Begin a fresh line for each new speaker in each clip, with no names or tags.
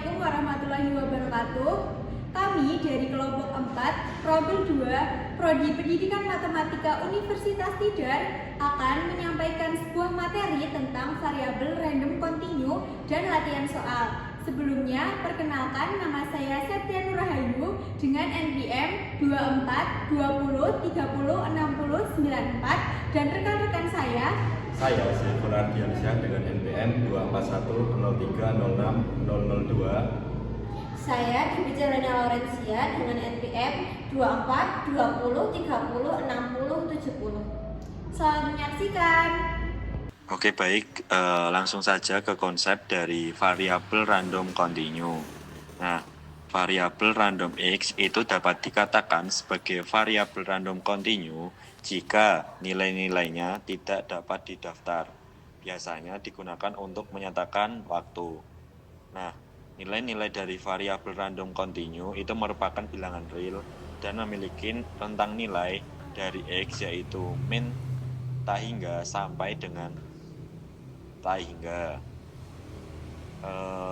Assalamualaikum warahmatullahi wabarakatuh. Kami dari kelompok 4, Profil 2, Prodi Pendidikan Matematika Universitas Tidar akan menyampaikan sebuah materi tentang variabel random continue dan latihan soal. Sebelumnya, perkenalkan nama saya Septia Nurahayu dengan NPM 24 20 30 60 94 dan rekan-rekan saya
Saiful Ardiansyah dengan NPM 24103060002.
Saya Dewi Jalania Laurencia dengan NPM 24 20 30 60 70.
selamat menyaksikan.
Oke, baik, langsung saja ke konsep dari variabel random continue. Nah, variabel random X itu dapat dikatakan sebagai variabel random continue jika nilai-nilainya tidak dapat didaftar. Biasanya digunakan untuk menyatakan waktu. Nah, nilai-nilai dari variabel random continue itu merupakan bilangan real dan memiliki rentang nilai dari X yaitu min tak hingga sampai dengan tak hingga.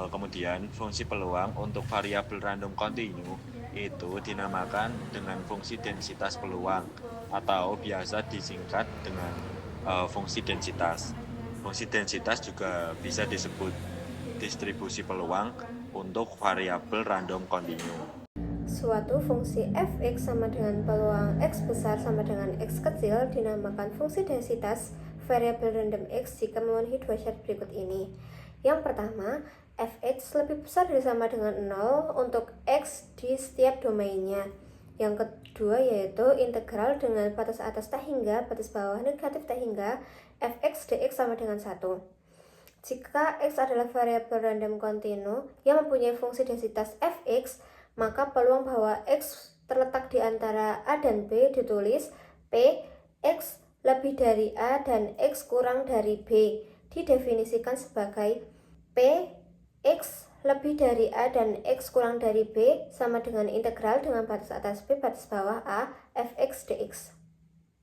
Kemudian fungsi peluang untuk variabel random continue itu dinamakan dengan fungsi densitas peluang atau biasa disingkat dengan fungsi densitas. Fungsi densitas juga bisa disebut distribusi peluang untuk variabel random continue.
Suatu fungsi fx sama dengan peluang x besar sama dengan x kecil dinamakan fungsi densitas variabel random x jika memenuhi dua syarat berikut ini. Yang pertama, fx lebih besar dari sama dengan 0 untuk x di setiap domainnya. Yang kedua yaitu integral dengan batas atas tak hingga, batas bawah negatif tak hingga, fx dx sama dengan 1. Jika x adalah variabel random continue yang mempunyai fungsi densitas fx, maka peluang bahwa x terletak di antara a dan b ditulis p x lebih dari a dan x kurang dari b didefinisikan sebagai p x lebih dari a dan x kurang dari b sama dengan integral dengan batas atas b batas bawah a fx dx.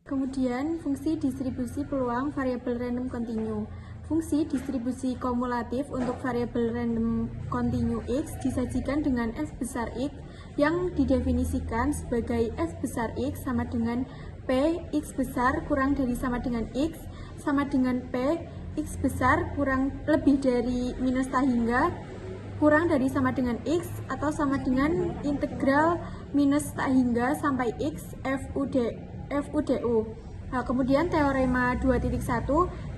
Kemudian, fungsi distribusi peluang variabel random continue. Fungsi distribusi kumulatif untuk variabel random continue X disajikan dengan S besar X yang didefinisikan sebagai S besar X sama dengan P X besar kurang dari sama dengan X sama dengan P X besar kurang lebih dari minus tak hingga kurang dari sama dengan X atau sama dengan integral minus tak hingga sampai X FUDU. Nah, kemudian teorema 2.1,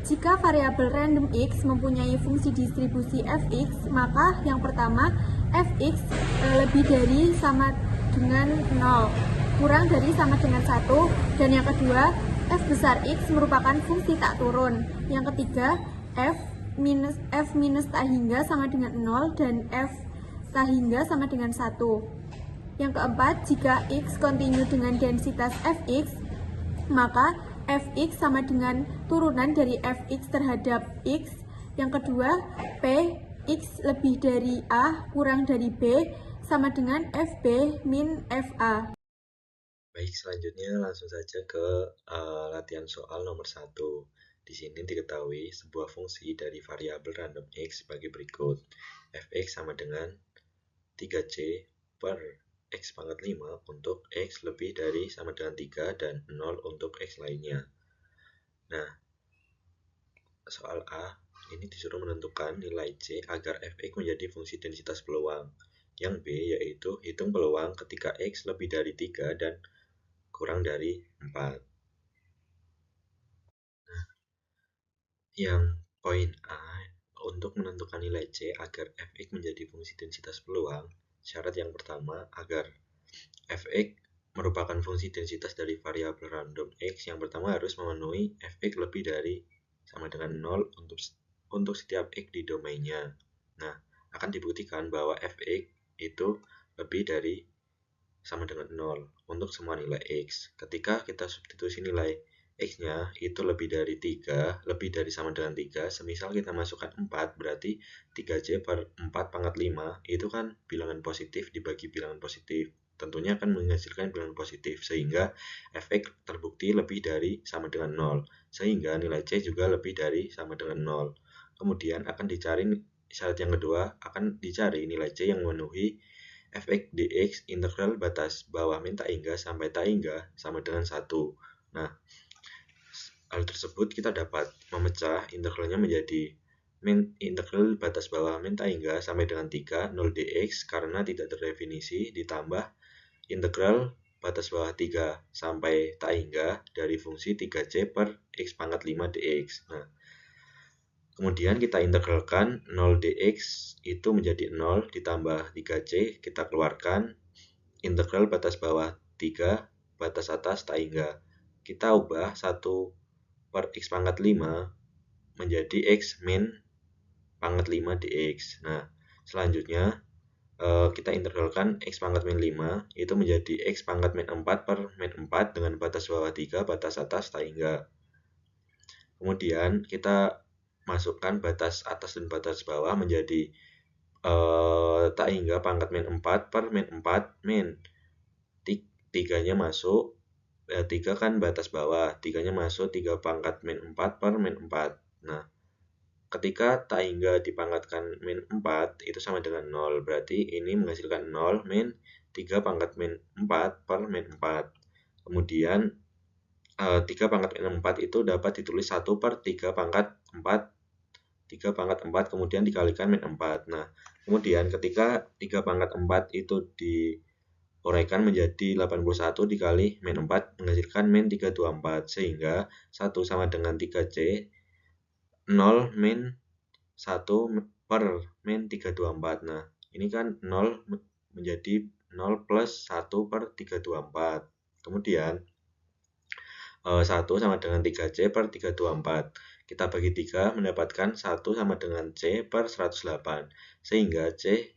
jika variabel random X mempunyai fungsi distribusi Fx, maka yang pertama Fx lebih dari sama dengan 0, kurang dari sama dengan 1, dan yang kedua F besar X merupakan fungsi tak turun. Yang ketiga F minus tak hingga sama dengan 0 dan F tak hingga sama dengan 1. Yang keempat, jika X kontinu dengan densitas Fx, maka Fx sama dengan turunan dari Fx terhadap X. Yang kedua, P X lebih dari A kurang dari B sama dengan Fb min Fa.
Baik, selanjutnya langsung saja ke latihan soal nomor 1. Di sini diketahui sebuah fungsi dari variabel random X sebagai berikut. Fx sama dengan 3C per X pangkat 5 untuk X lebih dari sama dengan 3 dan 0 untuk X lainnya. Nah, soal A ini disuruh menentukan nilai C agar Fx menjadi fungsi densitas peluang. Yang B yaitu hitung peluang ketika X lebih dari 3 dan kurang dari 4. Nah, yang poin A untuk menentukan nilai C agar Fx menjadi fungsi densitas peluang, syarat yang pertama agar Fx merupakan fungsi densitas dari variabel random X, yang pertama harus memenuhi Fx lebih dari sama dengan 0 untuk setiap X di domainnya. Nah, akan dibuktikan bahwa Fx itu lebih dari sama dengan 0 untuk semua nilai X. Ketika kita substitusi nilai X-nya itu lebih dari 3, lebih dari sama dengan 3, semisal kita masukkan 4, berarti 3C per 4 pangkat 5, itu kan bilangan positif dibagi bilangan positif. Tentunya akan menghasilkan bilangan positif, sehingga Fx terbukti lebih dari sama dengan 0, sehingga nilai C juga lebih dari sama dengan 0. Kemudian akan dicari syarat yang kedua akan dicari nilai C yang memenuhi fx dx integral batas bawah min tak hingga sampai tak hingga sama dengan 1. Nah, hal tersebut kita dapat memecah integralnya menjadi min integral batas bawah min tak hingga sampai dengan 3 0 dx karena tidak terdefinisi ditambah integral batas bawah 3 sampai tak hingga dari fungsi 3c per x pangkat 5 dx. Nah, kemudian kita integralkan 0 dx itu menjadi 0 ditambah 3c, kita keluarkan integral batas bawah 3 batas atas tak hingga. Kita ubah 1 per x pangkat 5 menjadi x min pangkat 5 dx. Nah, selanjutnya kita integralkan x pangkat min 5 itu menjadi x pangkat min 4 per min 4 dengan batas bawah 3 batas atas tak hingga. Kemudian kita masukkan batas atas dan batas bawah menjadi tak hingga pangkat min 4 per min 4 min 3-nya masuk 3 kan batas bawah, 3-nya masuk 3 pangkat min 4 per min 4. Nah, ketika tak hingga dipangkatkan min 4 itu sama dengan 0, berarti ini menghasilkan 0 min 3 pangkat min 4 per min 4. Kemudian 3 pangkat min 4 itu dapat ditulis 1 per 3 pangkat 4 3 pangkat 4 kemudian dikalikan min 4. Nah, kemudian ketika 3 pangkat 4 itu diuraikan menjadi 81 dikali min 4 menghasilkan min 324 sehingga 1 sama dengan 3C 0 min 1 per min 324. Nah, ini kan 0 menjadi 0 plus 1 per 324. Kemudian 1 sama dengan 3C per 324. Kita bagi 3 mendapatkan 1 sama dengan C per 108. Sehingga C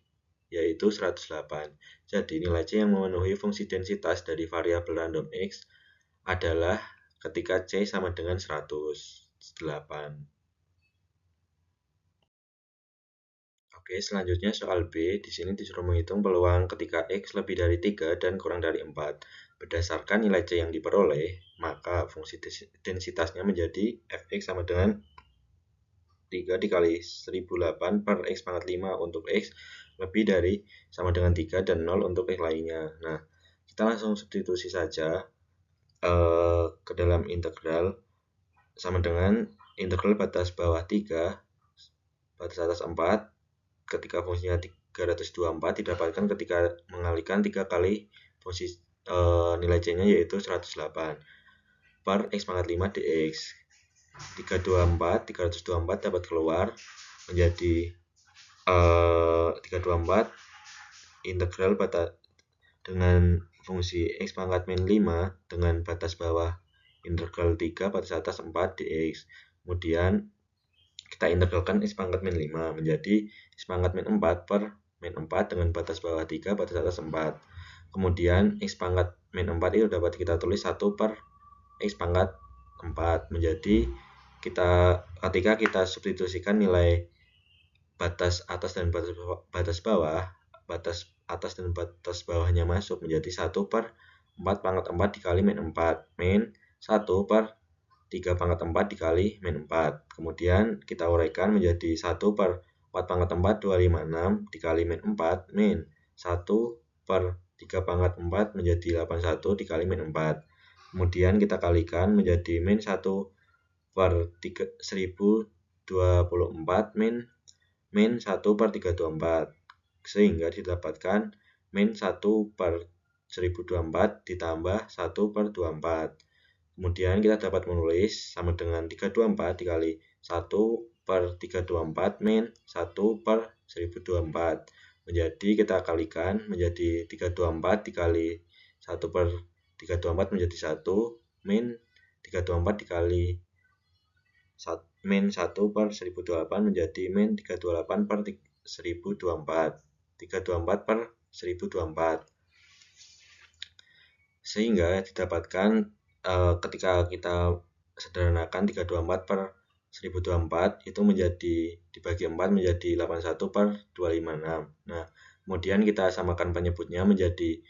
yaitu 108. Jadi nilai C yang memenuhi fungsi densitas dari variabel random X adalah ketika C sama dengan 108. Oke, selanjutnya soal B. Di sini disuruh menghitung peluang ketika X lebih dari 3 dan kurang dari 4. Berdasarkan nilai C yang diperoleh, maka fungsi densitasnya menjadi Fx sama dengan 3 dikali 1008 per X pangkat 5 untuk X lebih dari sama dengan 3 dan 0 untuk X lainnya. Nah, kita langsung substitusi saja ke dalam integral sama dengan integral batas bawah 3 batas atas 4 ketika fungsinya 324 didapatkan ketika mengalihkan 3 kali fungsi nilai C-nya yaitu 108 per X pangkat 5 dx. 324 dapat keluar menjadi 324 integral batas dengan fungsi X pangkat min 5 dengan batas bawah integral 3 batas atas 4 dx. Kemudian kita integralkan X pangkat min 5 menjadi X pangkat min 4 per min 4 dengan batas bawah 3 batas atas 4. Kemudian X pangkat min 4 itu dapat kita tulis 1 per X pangkat 4 menjadi ketika kita substitusikan nilai batas atas dan batas bawah, batas atas dan batas bawahnya masuk menjadi 1 per 4 pangkat 4 dikali min 4 min 1 per 3 pangkat 4 dikali min 4. Kemudian kita uraikan menjadi 1 per 4 pangkat 4 256 dikali min 4 min 1 per 3 pangkat 4 menjadi 81 dikali min 4. Kemudian kita kalikan menjadi min 1 per 1024 min 1 per 324 sehingga didapatkan min 1 per 1024 ditambah 1 per 24. Kemudian kita dapat menulis sama dengan 324 dikali 1 per 324 min 1 per 1024. Menjadi kita kalikan menjadi 324 dikali 1 per 324 menjadi 1 min 324 dikali min 1 per 1028 menjadi min 328 per 1024. 324 per 1024. Sehingga didapatkan ketika kita sederhanakan 324 per 1024 itu menjadi dibagi 4 menjadi 81 per 256. Nah, kemudian kita samakan penyebutnya menjadi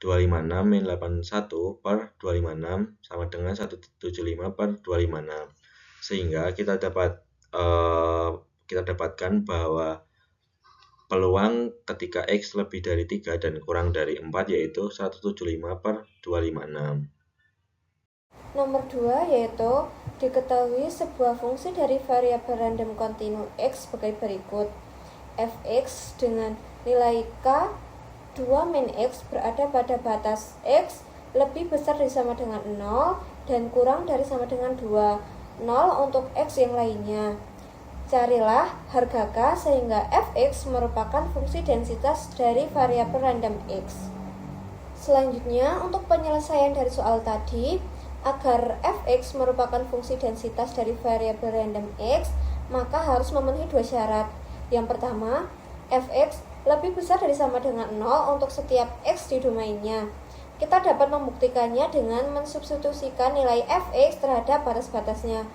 256 min 81 per 256 sama dengan 175 per 256. Sehingga kita dapat kita dapatkan bahwa peluang ketika X lebih dari 3 dan kurang dari 4 yaitu 175/256.
Nomor 2 yaitu diketahui sebuah fungsi dari variabel random kontinu X sebagai berikut. Fx dengan nilai K 2 min X berada pada batas X lebih besar dari sama dengan 0 dan kurang dari sama dengan 2, 0 untuk X yang lainnya. Carilah harga K sehingga Fx merupakan fungsi densitas dari variabel random X. Selanjutnya, untuk penyelesaian dari soal tadi, agar Fx merupakan fungsi densitas dari variabel random X, maka harus memenuhi dua syarat. Yang pertama, Fx lebih besar dari sama dengan 0 untuk setiap X di domainnya. Kita dapat membuktikannya dengan mensubstitusikan nilai Fx terhadap batas-batasnya.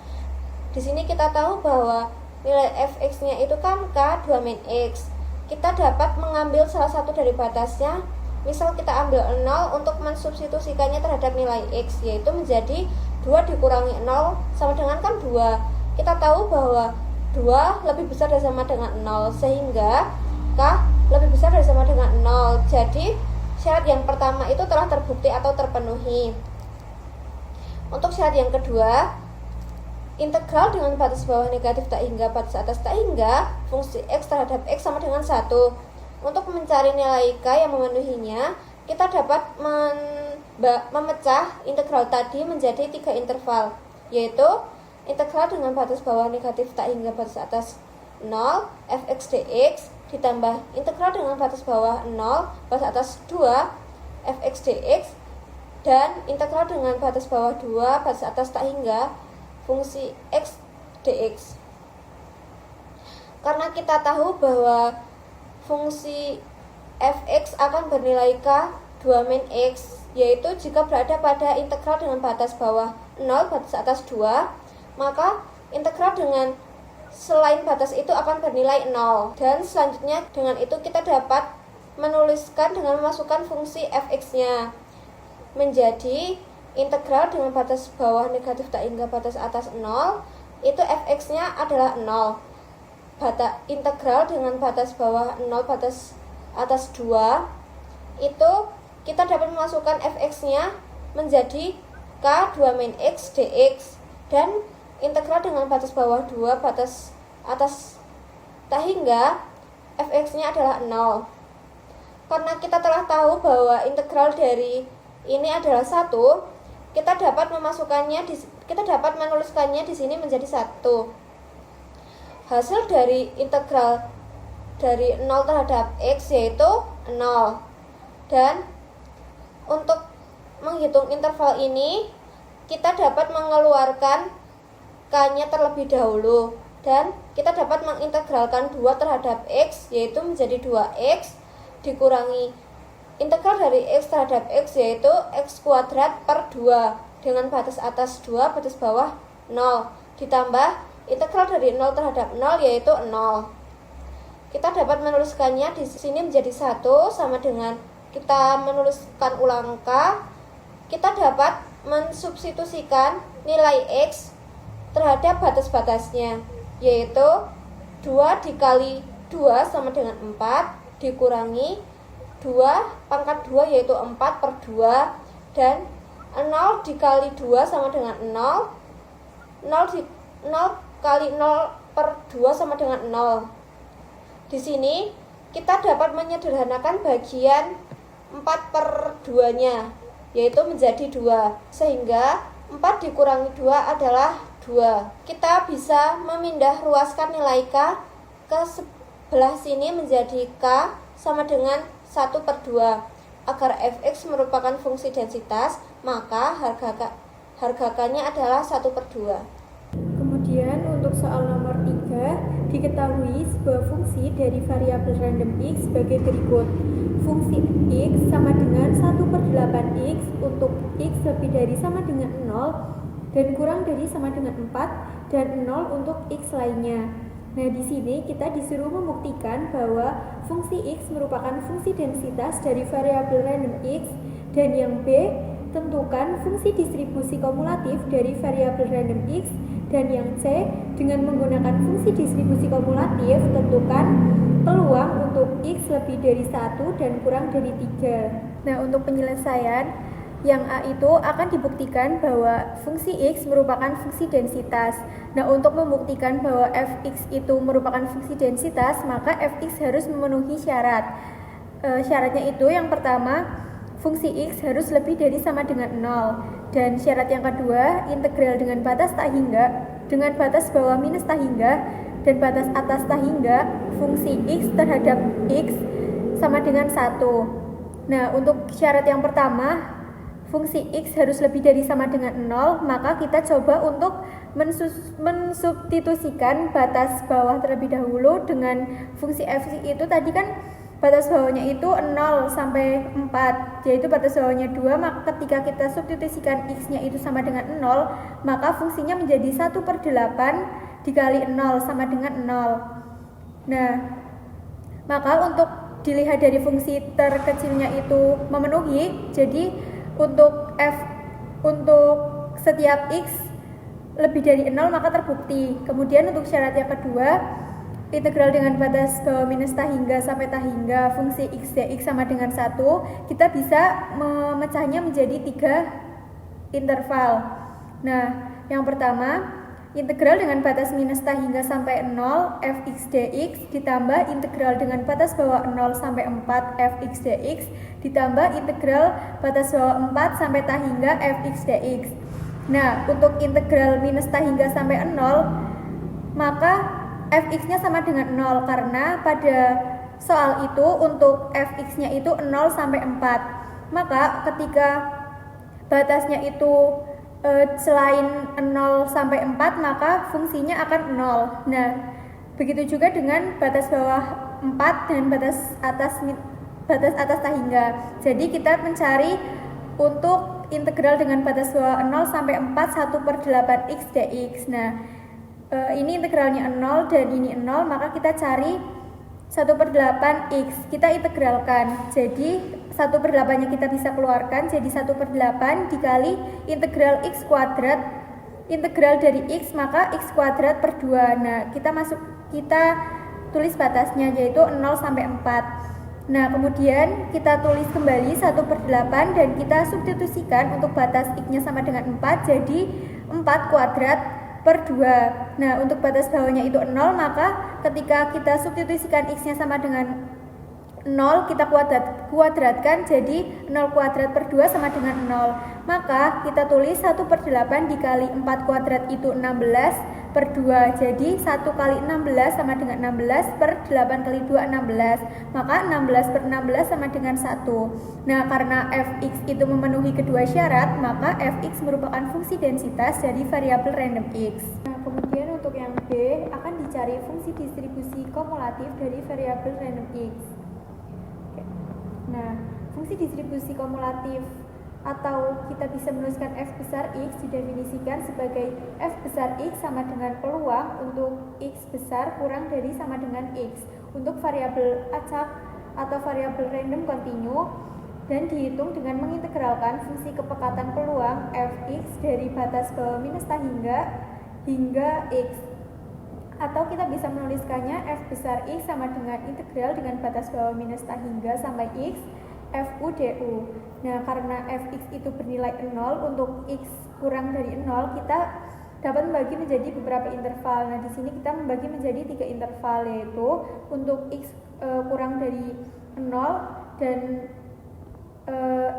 Di sini kita tahu bahwa nilai Fx-nya itu kan K 2 min X. Kita dapat mengambil salah satu dari batasnya. Misal kita ambil 0 untuk mensubstitusikannya terhadap nilai X, yaitu menjadi 2 dikurangi 0 sama dengan kan 2. Kita tahu bahwa 2 lebih besar dari sama dengan 0, sehingga K lebih besar dari sama dengan 0. Jadi syarat yang pertama itu telah terbukti atau terpenuhi. Untuk syarat yang kedua, integral dengan batas bawah negatif tak hingga batas atas tak hingga fungsi X terhadap X sama dengan 1. Untuk mencari nilai K yang memenuhinya, kita dapat memecah integral tadi menjadi 3 interval, yaitu integral dengan batas bawah negatif tak hingga batas atas 0 fx dx ditambah integral dengan batas bawah 0 batas atas 2 fx dx dan integral dengan batas bawah 2 batas atas tak hingga fungsi x dx. Karena kita tahu bahwa fungsi fx akan bernilai k 2 min x, yaitu jika berada pada integral dengan batas bawah 0 batas atas 2, maka integral dengan selain batas itu akan bernilai 0. Dan selanjutnya dengan itu kita dapat menuliskan dengan memasukkan fungsi fx-nya menjadi integral dengan batas bawah negatif tak hingga batas atas 0, itu fx-nya adalah 0. Integral dengan batas bawah 0 batas atas 2, itu kita dapat memasukkan fx-nya menjadi k 2 min x dx, dan integral dengan batas bawah 2 batas atas tak hingga fx-nya adalah 0. Karena kita telah tahu bahwa integral dari ini adalah 1, kita dapat menuliskannya di sini menjadi 1. Hasil dari integral dari 0 terhadap x yaitu 0. Dan untuk menghitung interval ini, kita dapat mengeluarkan k-nya terlebih dahulu, dan kita dapat mengintegralkan 2 terhadap x, yaitu menjadi 2x dikurangi integral dari x terhadap x, yaitu x kuadrat per 2 dengan batas atas 2 batas bawah 0 ditambah integral dari 0 terhadap 0 yaitu 0. Kita dapat menuliskannya di sini menjadi 1 sama dengan kita menuliskan ulang k. Kita dapat mensubstitusikan nilai x terhadap batas-batasnya, yaitu 2 dikali 2 sama dengan 4 dikurangi 2 pangkat 2 yaitu 4 per 2, dan 0 dikali 2 sama dengan 0 kali 0 per 2 sama dengan 0. Di sini kita dapat menyederhanakan bagian 4 per 2 nya, yaitu menjadi 2, sehingga 4 dikurangi 2 adalah 2. Kita bisa memindah ruaskan nilai K ke sebelah sini menjadi K sama dengan 1 per 2. Agar fx merupakan fungsi densitas, maka harga K-nya adalah 1 per 2.
Kemudian untuk soal nomor 3, diketahui sebuah fungsi dari variabel random x sebagai berikut. Fungsi x sama dengan 1/8x untuk x lebih dari sama dengan 0 dan kurang dari sama dengan 4 dan 0 untuk x lainnya. Nah, di sini kita disuruh membuktikan bahwa fungsi x merupakan fungsi densitas dari variabel random x, dan yang B, tentukan fungsi distribusi kumulatif dari variabel random x. Dan yang C, dengan menggunakan fungsi distribusi kumulatif, tentukan peluang untuk x lebih dari 1 dan kurang dari 3. Nah, untuk penyelesaian, yang A itu akan dibuktikan bahwa fungsi x merupakan fungsi densitas. Nah, untuk membuktikan bahwa fx itu merupakan fungsi densitas, maka fx harus memenuhi syarat. Syaratnya itu yang pertama, fungsi x harus lebih dari sama dengan 0. Dan syarat yang kedua, integral dengan batas tak hingga, dengan batas bawah minus tak hingga, dan batas atas tak hingga, fungsi x terhadap x sama dengan 1. Nah, untuk syarat yang pertama, fungsi x harus lebih dari sama dengan 0, maka kita coba untuk mensubstitusikan batas bawah terlebih dahulu dengan fungsi f itu tadi kan batas bawahnya itu 0 sampai 4, yaitu batas bawahnya 2, maka ketika kita substitusikan x-nya itu sama dengan 0, maka fungsinya menjadi 1/8 dikali 0 sama dengan 0. Nah, maka untuk dilihat dari fungsi terkecilnya itu memenuhi, jadi untuk setiap x lebih dari 0 maka terbukti. Kemudian untuk syarat yang kedua, integral dengan batas bawah minus tak hingga sampai tak hingga fungsi x dx sama dengan 1, kita bisa memecahnya menjadi 3 interval. Nah, yang pertama, integral dengan batas minus tak hingga sampai 0 fx dx ditambah integral dengan batas bawah 0 sampai 4 fx dx ditambah integral batas bawah 4 sampai tak hingga fx dx. Nah, untuk integral minus tak hingga sampai 0, maka fx-nya sama dengan 0 karena pada soal itu untuk fx-nya itu 0 sampai 4. Maka ketika batasnya itu selain 0 sampai 4, maka fungsinya akan 0. Nah, begitu juga dengan batas bawah 4 dan batas atas tak hingga. Jadi kita mencari untuk integral dengan batas bawah 0 sampai 4 1/8 x dx. Nah, ini integralnya 0 dan ini 0, maka kita cari 1/8 x, kita integralkan. Jadi 1/8-nya kita bisa keluarkan, jadi 1/8 dikali integral x kuadrat, integral dari x maka x kuadrat per 2. Nah, kita tulis batasnya yaitu 0 sampai 4. Nah, kemudian kita tulis kembali 1/8 dan kita substitusikan untuk batas x-nya sama dengan 4, jadi 4 kuadrat per 2. Nah, untuk batas bawahnya itu 0, maka ketika kita substitusikan x-nya sama dengan 0, kita kuadratkan jadi 0 kuadrat per 2 sama dengan 0. Maka kita tulis 1/8 dikali 4 kuadrat itu 16 per 2. Jadi 1 kali 16 sama dengan 16 per 8 kali 2 16. Maka 16 per 16 sama dengan 1. Nah, karena fx itu memenuhi kedua syarat, maka fx merupakan fungsi densitas dari variabel random x. Nah, kemudian untuk yang B akan dicari fungsi distribusi kumulatif dari variabel random x. Nah, fungsi distribusi kumulatif atau kita bisa menuliskan f besar x didefinisikan sebagai f besar x sama dengan peluang untuk x besar kurang dari sama dengan x untuk variabel acak atau variabel random kontinu, dan dihitung dengan mengintegralkan fungsi kepekatan peluang fx dari batas bawah minus tak hingga x. Atau kita bisa menuliskannya f besar x sama dengan integral dengan batas bawah minus tak hingga sampai x fu du. Nah, karena fx itu bernilai 0, untuk x kurang dari 0 kita dapat membagi menjadi beberapa interval. Nah, di sini kita membagi menjadi 3 interval, yaitu untuk x kurang dari 0 dan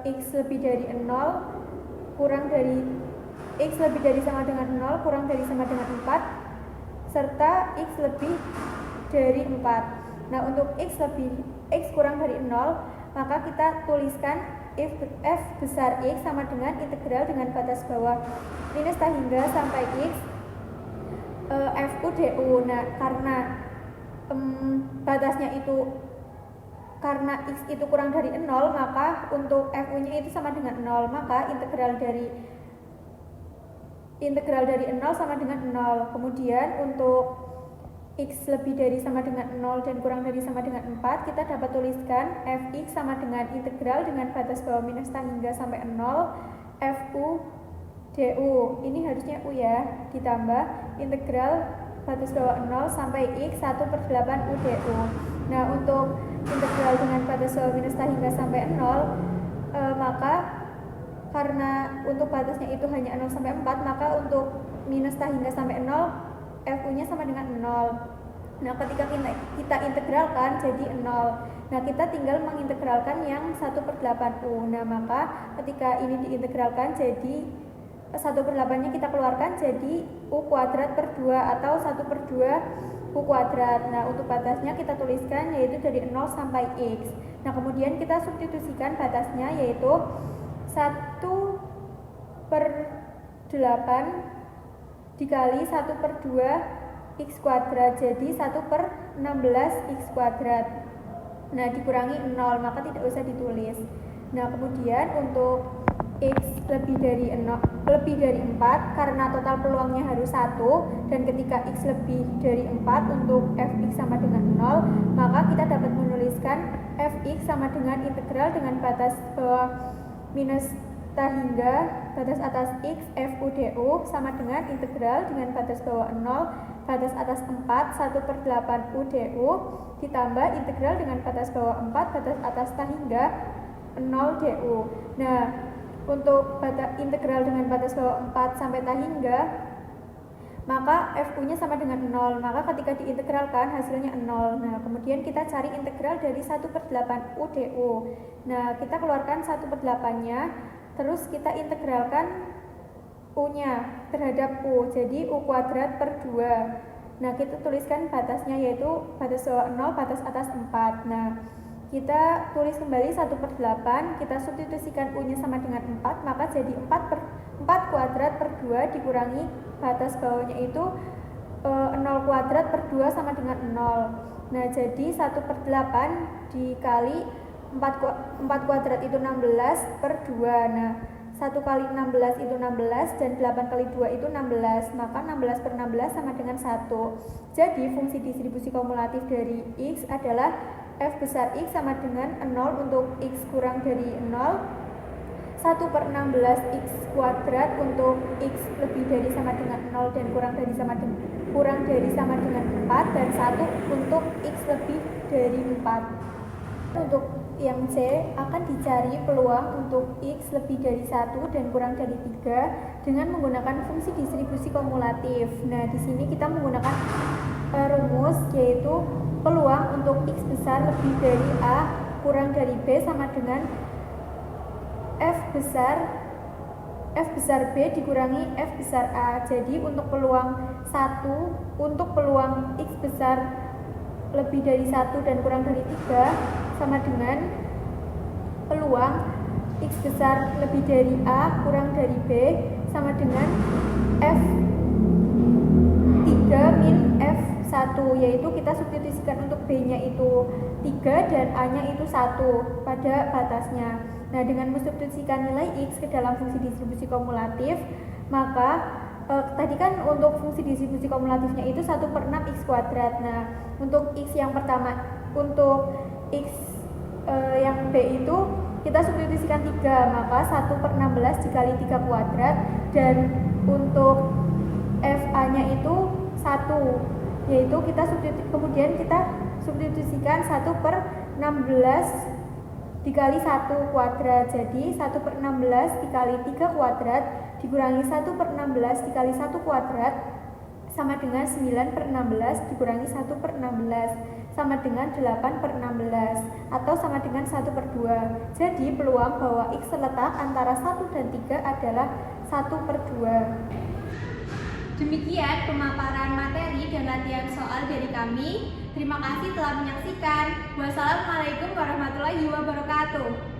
x lebih dari 0 kurang dari x lebih dari sama dengan 0 kurang dari sama dengan 4 serta x lebih dari 4. Nah, untuk x kurang dari 0, maka kita tuliskan f besar x sama dengan integral dengan batas bawah minus tak hingga sampai x fu du. Nah, karena batasnya itu karena x itu kurang dari 0, maka untuk fu-nya itu sama dengan 0, maka integral dari 0 sama dengan 0. Kemudian untuk x lebih dari sama dengan 0 dan kurang dari sama dengan 4, kita dapat tuliskan fx sama dengan integral dengan batas bawah minus tan hingga sampai 0 FU DU, ini harusnya U ya, ditambah integral batas bawah 0 sampai X 1/8 UDU. Nah, untuk integral dengan batas bawah minus T hingga sampai 0, maka karena untuk batasnya itu hanya 0 sampai 4, maka untuk minus T hingga sampai 0, FU-nya sama dengan 0. Nah, ketika kita integralkan jadi 0. Nah, kita tinggal mengintegralkan yang 1/8U. Nah, maka ketika ini diintegralkan jadi 1/8-nya kita keluarkan jadi U kuadrat per 2 atau 1/2 U kuadrat. Nah, untuk batasnya kita tuliskan yaitu dari 0 sampai X. Nah, kemudian kita substitusikan batasnya yaitu 1/8 dikali 1/2 X kuadrat, jadi 1/16 X kuadrat. Nah, dikurangi 0, maka tidak usah ditulis. Nah, kemudian untuk X lebih dari 4 karena total peluangnya harus 1, dan ketika X lebih dari 4 untuk Fx sama dengan 0, maka kita dapat menuliskan Fx sama dengan integral dengan batas bawah minus T hingga batas atas X Fu du sama dengan integral dengan batas bawah 0 batas atas 4 1/8 U du ditambah integral dengan batas bawah 4 batas atas T hingga 0 du. Nah, untuk integral dengan batas bawah 4 sampai T hingga, maka Fu-nya sama dengan 0, maka ketika diintegralkan hasilnya 0. Nah, kemudian kita cari integral dari 1/8 U du. Nah, kita keluarkan 1/8-nya, terus kita integralkan U-nya terhadap U, jadi U kuadrat per 2. Nah, kita tuliskan batasnya yaitu batas bawah 0, batas atas 4. Nah, kita tulis kembali 1/8, kita substitusikan U-nya sama dengan 4, maka jadi 4 kuadrat per 2 dikurangi batas bawahnya itu 0 kuadrat per 2 sama dengan 0. Nah, jadi 1/8 dikali 4 kuadrat itu 16 per 2. Nah, 1 kali 16 itu 16 dan 8 kali 2 itu 16, maka 16 per 16 sama dengan 1. Jadi fungsi distribusi kumulatif dari X adalah F besar X sama dengan 0 untuk X kurang dari 0, 1/16 X kuadrat untuk X lebih dari sama dengan 0 dan kurang dari sama dengan 4, dan 1 untuk X lebih dari 4. Untuk yang C akan dicari peluang untuk X lebih dari 1 dan kurang dari 3 dengan menggunakan fungsi distribusi kumulatif. Nah, di sini kita menggunakan rumus yaitu peluang untuk X besar lebih dari A kurang dari B sama dengan F besar B dikurangi F besar A. Jadi untuk peluang X besar lebih dari 1 dan kurang dari 3 sama dengan peluang X besar lebih dari A kurang dari B sama dengan F 3 min F1, yaitu kita substitusikan untuk B-nya itu 3 dan A-nya itu 1 pada batasnya. Nah, dengan mensubstitusikan nilai X ke dalam fungsi distribusi kumulatif, maka tadi kan untuk fungsi distribusi kumulatifnya itu 1/6 X kuadrat. Nah, untuk X yang pertama, untuk X yang B itu kita substitusikan 3, maka 1/16 dikali 3 kuadrat, dan untuk FA-nya itu 1, yaitu kemudian kita substitusikan 1/16 dikali 1 kuadrat, jadi 1/16 dikali 3 kuadrat dikurangi 1/16 dikali 1 kuadrat sama dengan 9/16 dikurangi 1/16 sama dengan 8/16 atau sama dengan 1/2. Jadi peluang bahwa X terletak antara 1 dan 3 adalah 1/2.
Demikian pemaparan materi dan latihan soal dari kami. Terima kasih telah menyaksikan. Wassalamualaikum warahmatullahi wabarakatuh.